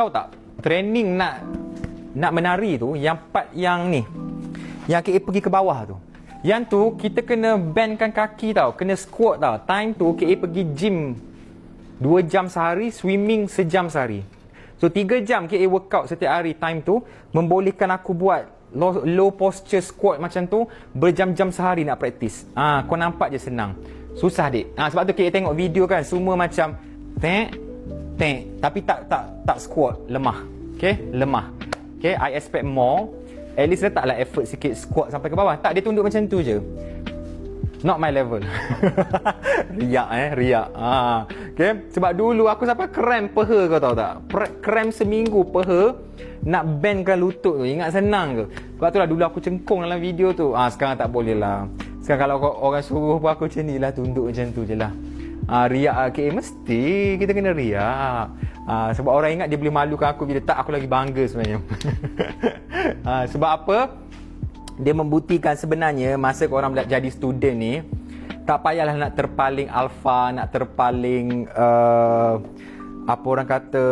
Tahu tak, training nak menari tu, yang part yang ni, yang KA pergi ke bawah tu, yang tu kita kena bendkan kaki tau, kena squat tau. Time tu KA pergi gym 2 jam sehari, swimming sejam sehari. So 3 jam KA workout setiap hari. Time tu membolehkan aku buat low posture squat macam tu berjam-jam sehari nak praktis. Kau nampak je senang. Susah dik. Sebab tu KA tengok video kan, semua macam tapi tak squat, lemah. Okay, lemah. Okay, I expect more. At least letaklah effort sikit squat sampai ke bawah. Tak, dia tunduk macam tu je. Not my level. Riak. Okay, sebab dulu aku sampai krem peha, kau tahu tak? Krem seminggu peha nak bendkan lutut tu. Ingat senang ke? Sebab tu lah dulu aku cengkung dalam video tu. Sekarang tak boleh lah. Sekarang kalau orang suruh pun aku macam ni lah, tunduk macam tu je lah. Riak KA mesti kita kena riak. Sebab orang ingat dia boleh malukan aku, bila tak aku lagi bangga sebenarnya. Sebab apa? Dia membuktikan sebenarnya masa korang jadi student ni, tak payahlah nak terpaling alpha, nak terpaling apa orang kata,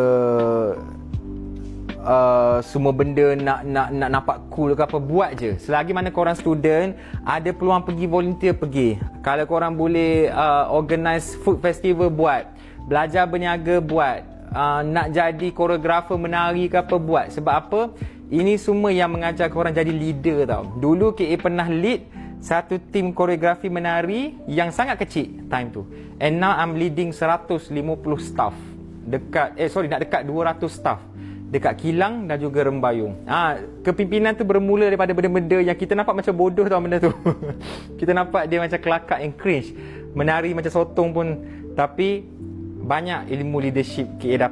semua benda nak nampak cool ke apa, buat je. Selagi mana korang student, ada peluang pergi volunteer, pergi. Kalau korang boleh organize food festival, buat. Belajar berniaga, buat. Nak jadi koreografer menari ke apa, buat. Sebab apa? Ini semua yang mengajar korang jadi leader tau. Dulu KA pernah lead satu tim koreografi menari yang sangat kecil time tu. And now I'm leading 150 staff. Nak dekat 200 staff dekat kilang dan juga rembayung. Kepimpinan tu bermula daripada benda-benda yang kita nampak macam bodoh tau benda tu. Kita nampak dia macam kelakar and cringe. Menari macam sotong pun, tapi banyak ilmu leadership KA dapat.